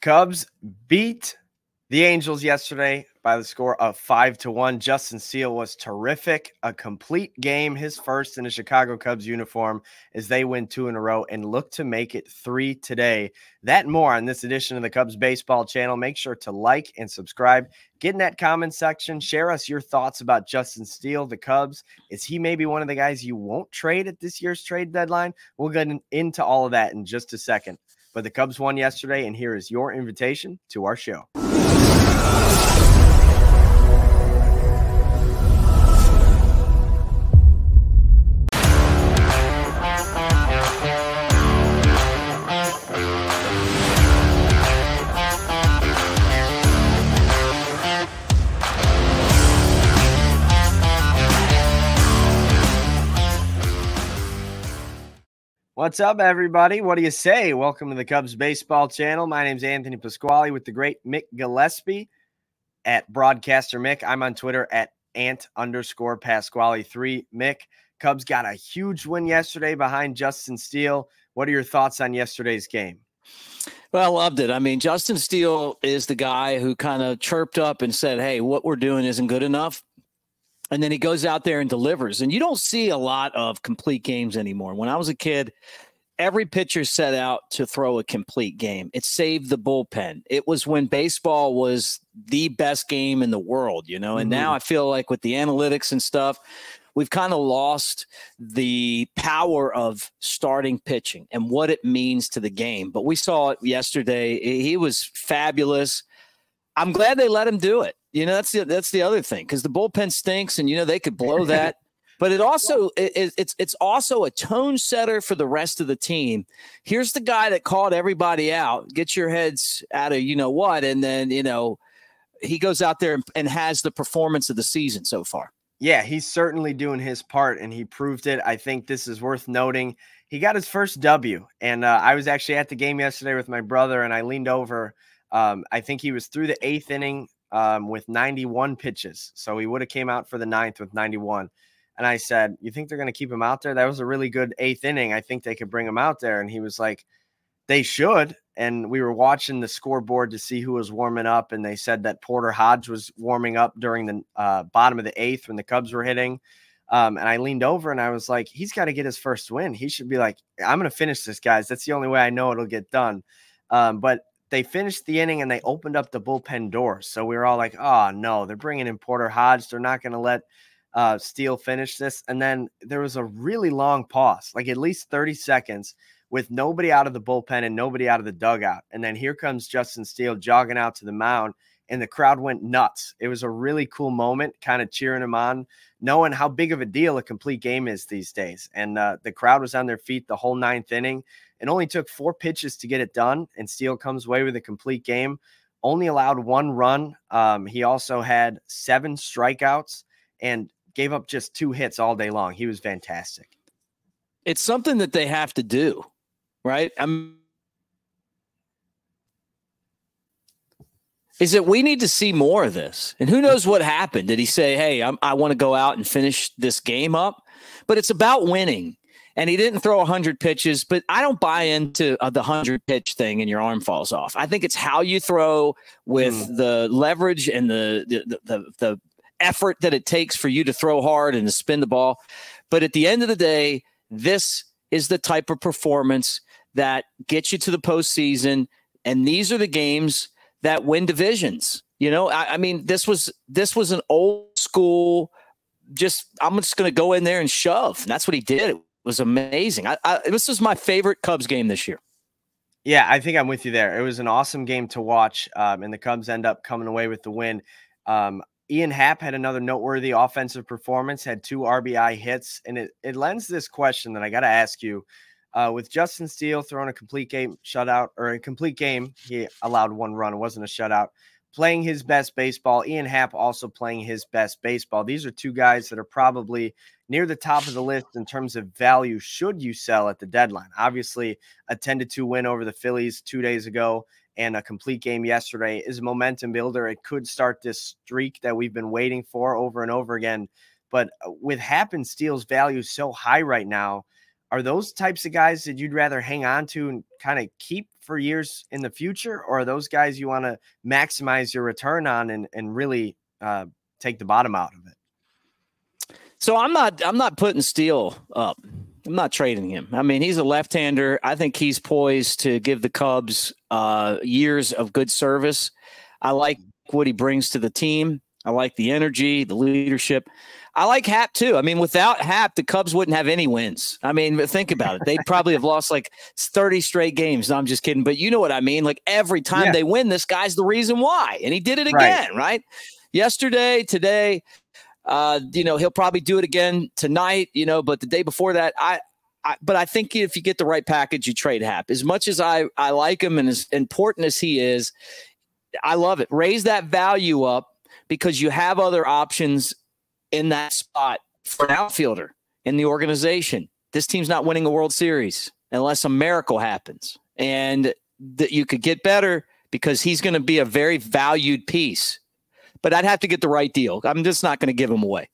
Cubs beat the Angels yesterday by the score of 5-1. Justin Steele was terrific. A complete game, his first in a Chicago Cubs uniform, as they win 2 in a row and look to make it 3 today. That and more on this edition of the Cubs Baseball Channel. Make sure to like and subscribe. Get in that comment section. Share us your thoughts about Justin Steele, the Cubs. Is he maybe one of the guys you won't trade at this year's trade deadline? We'll get into all of that in just a second. But the Cubs won yesterday, and here is your invitation to our show. What's up, everybody? What do you say? Welcome to the Cubs Baseball Channel. My name's Anthony Pasquale with the great Mick Gillespie at Broadcaster Mick. I'm on Twitter at ant_Pasquale3. Mick, Cubs got a huge win yesterday behind Justin Steele. What are your thoughts on yesterday's game? Well, I loved it. I mean, Justin Steele is the guy who kind of chirped up and said, hey, what we're doing isn't good enough. And then he goes out there and delivers. And you don't see a lot of complete games anymore. When I was a kid, every pitcher set out to throw a complete game. It saved the bullpen. It was when baseball was the best game in the world, you know. And now I feel like with the analytics and stuff, we've kind of lost the power of starting pitching and what it means to the game. But we saw it yesterday. He was fabulous. I'm glad they let him do it. You know, that's the other thing, because the bullpen stinks, and you know they could blow that. But it's also a tone setter for the rest of the team. Here's the guy that called everybody out. Get your heads out of you know what, and then he goes out there and has the performance of the season so far. Yeah, he's certainly doing his part, and he proved it. I think this is worth noting. He got his first W, and I was actually at the game yesterday with my brother, and I leaned over. I think he was through the 8th inning. With 91 pitches. So he would have came out for the 9th with 91. And I said, you think they're going to keep him out there? That was a really good 8th inning. I think they could bring him out there. And he was like, they should. And we were watching the scoreboard to see who was warming up. And they said that Porter Hodge was warming up during the bottom of the 8th when the Cubs were hitting. And I leaned over and I was like, he's got to get his first win. He should be like, I'm going to finish this, guys. That's the only way I know it'll get done. But they finished the inning and they opened up the bullpen doors. So we were all like, oh, no, they're bringing in Porter Hodge. They're not going to let Steele finish this. And then there was a really long pause, like at least 30 seconds, with nobody out of the bullpen and nobody out of the dugout. And then here comes Justin Steele jogging out to the mound, and the crowd went nuts. It was a really cool moment, kind of cheering him on, knowing how big of a deal a complete game is these days. And the crowd was on their feet the whole 9th inning. It only took 4 pitches to get it done, and Steele comes away with a complete game. Only allowed 1 run. He also had 7 strikeouts and gave up just 2 hits all day long. He was fantastic. It's something that they have to do, right? Is that we need to see more of this. And who knows what happened? Did he say, hey, I want to go out and finish this game up? But it's about winning. And he didn't throw 100 pitches, but I don't buy into the 100-pitch thing and your arm falls off. I think it's how you throw with the leverage and the effort that it takes for you to throw hard and to spin the ball. But at the end of the day, this is the type of performance that gets you to the postseason, and these are the games that win divisions. You know, I mean, this was an old school, I'm just going to go in there and shove. And that's what he did. It was amazing. This was my favorite Cubs game this year. Yeah, I think I'm with you there. It was an awesome game to watch, and the Cubs end up coming away with the win. Ian Happ had another noteworthy offensive performance, had 2 RBI hits, and it lends this question that I got to ask you. With Justin Steele throwing a complete game shutout, or a complete game, he allowed 1 run. It wasn't a shutout. Playing his best baseball. Ian Happ also playing his best baseball. These are 2 guys that are probably near the top of the list in terms of value should you sell at the deadline. Obviously, a 10-2 win over the Phillies 2 days ago and a complete game yesterday is a momentum builder. It could start this streak that we've been waiting for over and over again. But with Happ and Steele's value so high right now, Are those types of guys that you'd rather hang on to and kind of keep for years in the future? Or are those guys you want to maximize your return on and really take the bottom out of it? So I'm not putting Steele up. I'm not trading him. I mean, he's a left-hander. I think he's poised to give the Cubs years of good service. I like what he brings to the team. I like the energy, the leadership. I like Happ too. I mean, without Happ, the Cubs wouldn't have any wins. I mean, think about it. They'd probably have lost like 30 straight games. No, I'm just kidding. But you know what I mean? Like every time they win, this guy's the reason why. And he did it again, right? Yesterday, today, he'll probably do it again tonight, but the day before that, but I think if you get the right package, you trade Happ. As much as I like him and as important as he is, I love it. Raise that value up because you have other options in that spot for an outfielder in the organization. This team's not winning a World Series unless a miracle happens, and that you could get better because he's going to be a very valued piece. But I'd have to get the right deal. I'm just not going to give him away.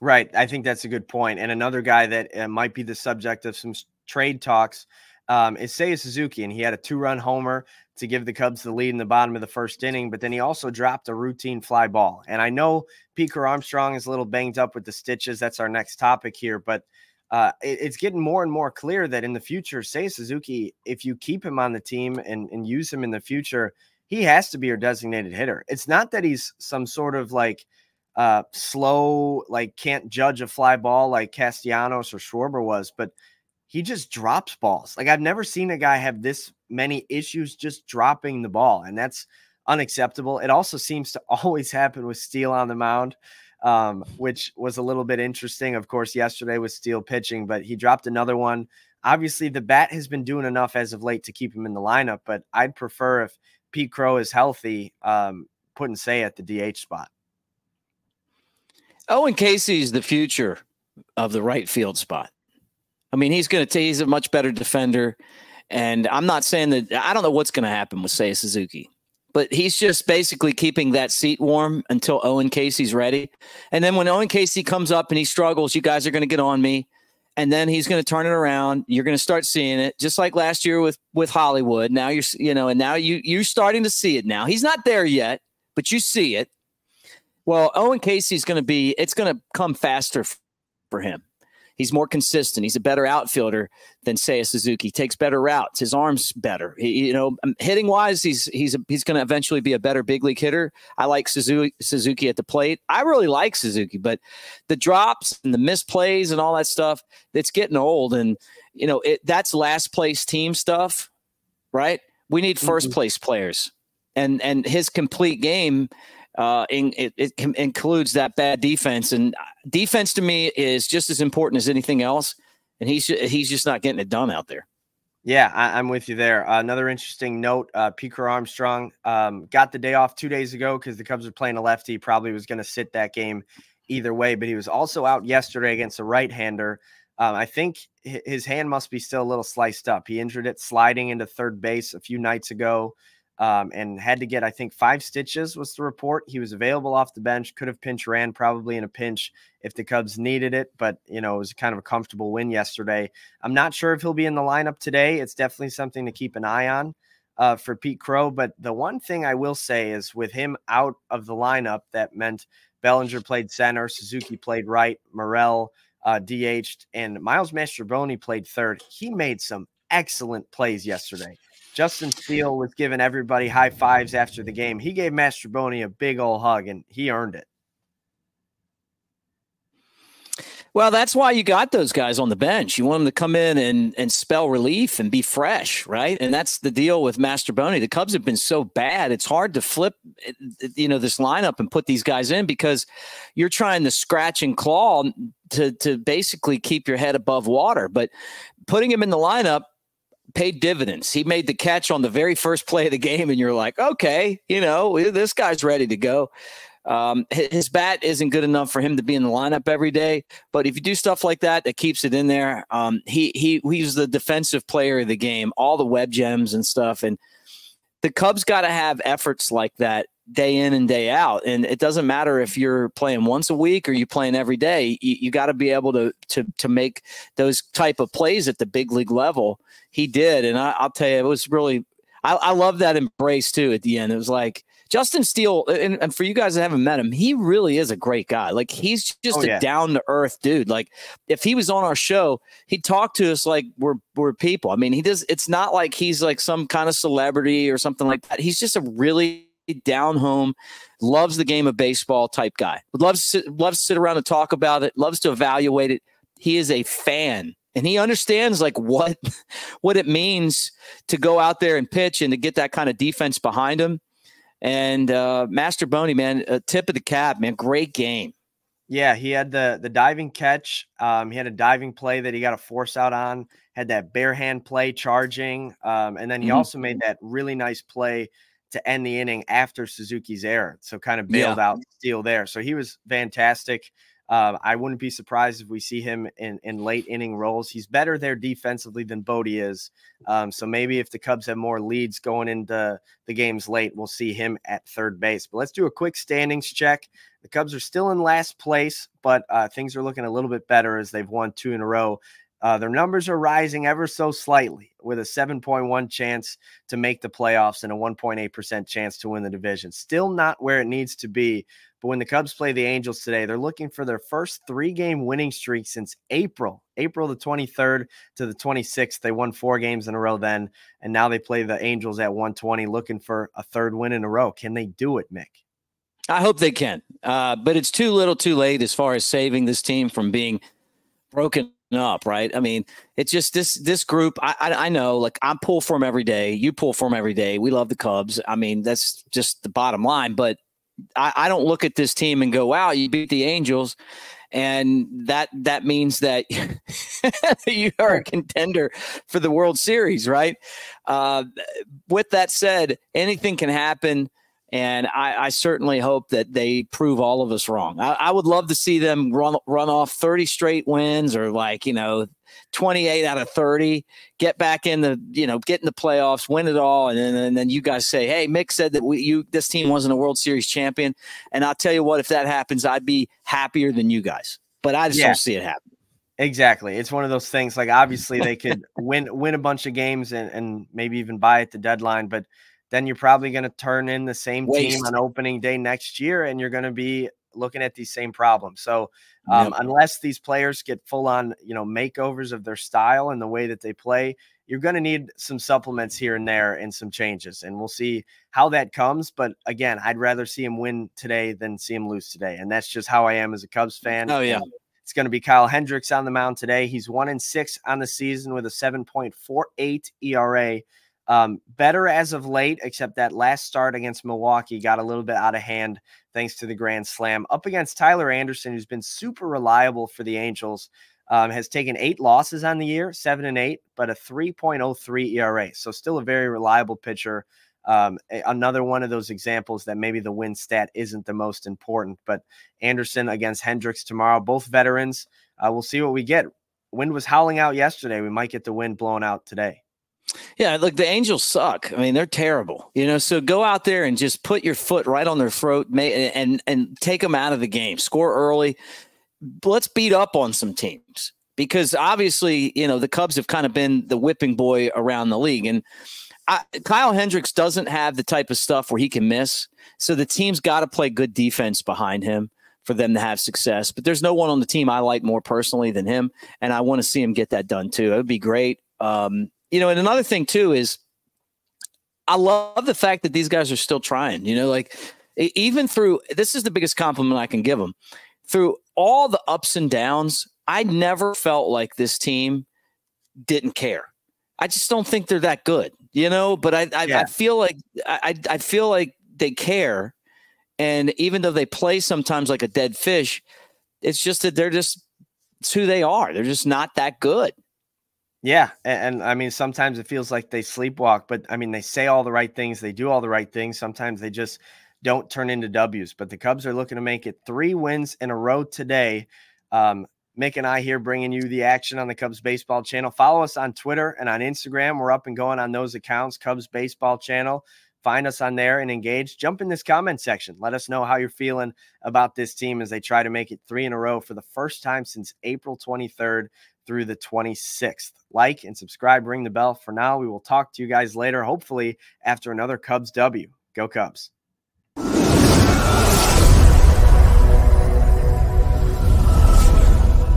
Right. I think that's a good point. And another guy that might be the subject of some trade talks is Seiya Suzuki. And he had a 2-run homer to give the Cubs the lead in the bottom of the first inning. But then he also dropped a routine fly ball. And I know Crow-Armstrong is a little banged up with the stitches. That's our next topic here. But it's getting more and more clear that in the future, Seiya Suzuki, if you keep him on the team and use him in the future, he has to be your designated hitter. It's not that he's some sort of like slow, like can't judge a fly ball like Castellanos or Schwarber was, but he just drops balls. Like I've never seen a guy have this many issues just dropping the ball, and that's unacceptable. It also seems to always happen with Steele on the mound, which was a little bit interesting. Of course, yesterday was Steele pitching, but he dropped another one. Obviously, the bat has been doing enough as of late to keep him in the lineup, but I'd prefer if Pete Crow is healthy, putting Seiya at the DH spot. Owen Casey's the future of the right field spot. I mean, he's a much better defender. And I'm not saying that I don't know what's going to happen with Seiya Suzuki, but he's just basically keeping that seat warm until Owen Casey's ready. And then when Owen Casey comes up and he struggles, you guys are going to get on me. And then he's going to turn it around. You're going to start seeing it, just like last year with Hollywood. Now you're starting to see it now. He's not there yet, but you see it. Well, Owen Casey's it's going to come faster for him. He's more consistent. He's a better outfielder than Seiya Suzuki. He takes better routes. His arm's better. Hitting wise, he's going to eventually be a better big league hitter. I like Suzuki at the plate. I really like Suzuki, but the drops and the misplays and all that stuff, it's getting old. And that's last place team stuff, right? We need first place players, and his complete game. It includes that bad defense, and defense to me is just as important as anything else. And he's just not getting it done out there. Yeah, I'm with you there. Another interesting note: Crow-Armstrong got the day off 2 days ago because the Cubs were playing a lefty. Probably was going to sit that game either way, but he was also out yesterday against a right-hander. I think his hand must be still a little sliced up. He injured it sliding into third base a few nights ago. And had to get, I think, 5 stitches was the report. He was available off the bench, could have pinch ran probably in a pinch if the Cubs needed it, but, it was kind of a comfortable win yesterday. I'm not sure if he'll be in the lineup today. It's definitely something to keep an eye on for Pete Crow. But the one thing I will say is with him out of the lineup, that meant Bellinger played center, Suzuki played right, Morel DH'd, and Miles Mastrobuoni played third. He made some excellent plays yesterday. Justin Steele was giving everybody high fives after the game. He gave Mastrobuoni a big old hug, and he earned it. Well, that's why you got those guys on the bench. You want them to come in and spell relief and be fresh, right? And that's the deal with Mastrobuoni. The Cubs have been so bad, it's hard to flip, this lineup and put these guys in because you're trying to scratch and claw to basically keep your head above water. But putting him in the lineup paid dividends. He made the catch on the very first play of the game, and you're like, okay, this guy's ready to go. His bat isn't good enough for him to be in the lineup every day, but if you do stuff like that, that keeps it in there. He's the defensive player of the game, all the web gems and stuff. And the Cubs got to have efforts like that day in and day out. And it doesn't matter if you're playing once a week or you're playing every day. You got to be able to make those type of plays at the big league level. He did. And I'll tell you, it was really, I love that embrace too at the end. It was like Justin Steele, and for you guys that haven't met him, he really is a great guy. Like, he's just a down to earth dude. Like, if he was on our show, he'd talk to us like we're people. I mean, it's not like he's like some kind of celebrity or something like that. He's just a really down home, loves the game of baseball type guy. Loves to sit around and talk about it, loves to evaluate it. He is a fan. And he understands like what it means to go out there and pitch and to get that kind of defense behind him. And Mastrobuoni, man, a tip of the cap, man. Great game. Yeah, he had the diving catch. He had a diving play that he got a force out on, had that bare hand play charging. And then he also made that really nice play to end the inning after Suzuki's error. So kind of bailed out Steele there. So he was fantastic. I wouldn't be surprised if we see him in late inning roles. He's better there defensively than Bodie is. So maybe if the Cubs have more leads going into the games late, we'll see him at third base. But let's do a quick standings check. The Cubs are still in last place, but things are looking a little bit better as they've won 2 in a row. Their numbers are rising ever so slightly, with a 7.1 chance to make the playoffs and a 1.8% chance to win the division. Still not where it needs to be. But when the Cubs play the Angels today, they're looking for their first 3-game winning streak since April the 23rd to the 26th. They won 4 games in a row then, and now they play the Angels at 120, looking for a 3rd win in a row. Can they do it, Mick? I hope they can, but it's too little too late as far as saving this team from being broken up, right? I mean, it's just this group. I know, like, I pull for them every day. You pull for them every day. We love the Cubs. I mean, that's just the bottom line. But I don't look at this team and go, wow, you beat the Angels, and that means that you are a contender for the World Series, right? With that said, anything can happen. And I certainly hope that they prove all of us wrong. I would love to see them run off 30 straight wins, or 28 out of 30, get back in the, get in the playoffs, win it all. And then you guys say, hey, Mick said that this team wasn't a World Series champion. And I'll tell you what, if that happens, I'd be happier than you guys, but I just don't see it happen. Exactly. It's one of those things, like, obviously they could win a bunch of games and maybe even buy at the deadline, but then you're probably going to turn in the same team on opening day next year, and you're going to be looking at these same problems. So unless these players get full on, makeovers of their style and the way that they play, you're going to need some supplements here and there and some changes, and we'll see how that comes. But again, I'd rather see him win today than see him lose today. And that's just how I am as a Cubs fan. Oh yeah. It's going to be Kyle Hendricks on the mound today. He's 1-6 on the season with a 7.48 ERA. Better as of late, except that last start against Milwaukee got a little bit out of hand thanks to the grand slam. Up against Tyler Anderson, who's been super reliable for the Angels, has taken 8 losses on the year, 7-8, but a 3.03 ERA. So still a very reliable pitcher. Another one of those examples that maybe the win stat isn't the most important, but Anderson against Hendricks tomorrow, both veterans. We'll see what we get. Wind was howling out yesterday. We might get the wind blown out today. Yeah, look, the Angels suck. I mean, they're terrible. So go out there and just put your foot right on their throat and take them out of the game. Score early. Let's beat up on some teams, because obviously, the Cubs have kind of been the whipping boy around the league. And Kyle Hendricks doesn't have the type of stuff where he can miss. So the team's got to play good defense behind him for them to have success. But there's no one on the team I like more personally than him, and I want to see him get that done too. It would be great. And another thing too is I love the fact that these guys are still trying, even through, this is the biggest compliment I can give them, through all the ups and downs. I never felt like this team didn't care. I just don't think they're that good, but I feel like I feel like they care. And even though they play sometimes like a dead fish, it's just that it's who they are. They're just not that good. Yeah. And I mean, sometimes it feels like they sleepwalk, but I mean, they say all the right things. They do all the right things. Sometimes they just don't turn into W's, but the Cubs are looking to make it 3 wins in a row today. Mick and I here bringing you the action on the Cubs baseball channel. Follow us on Twitter and on Instagram. We're up and going on those accounts, Cubs baseball channel. find us on there and engage. Jump in this comment section. Let us know how you're feeling about this team as they try to make it 3 in a row for the first time since April 23rd through the 26th. Like and subscribe, ring the bell. For now, we will talk to you guys later, hopefully after another Cubs W. Go Cubs.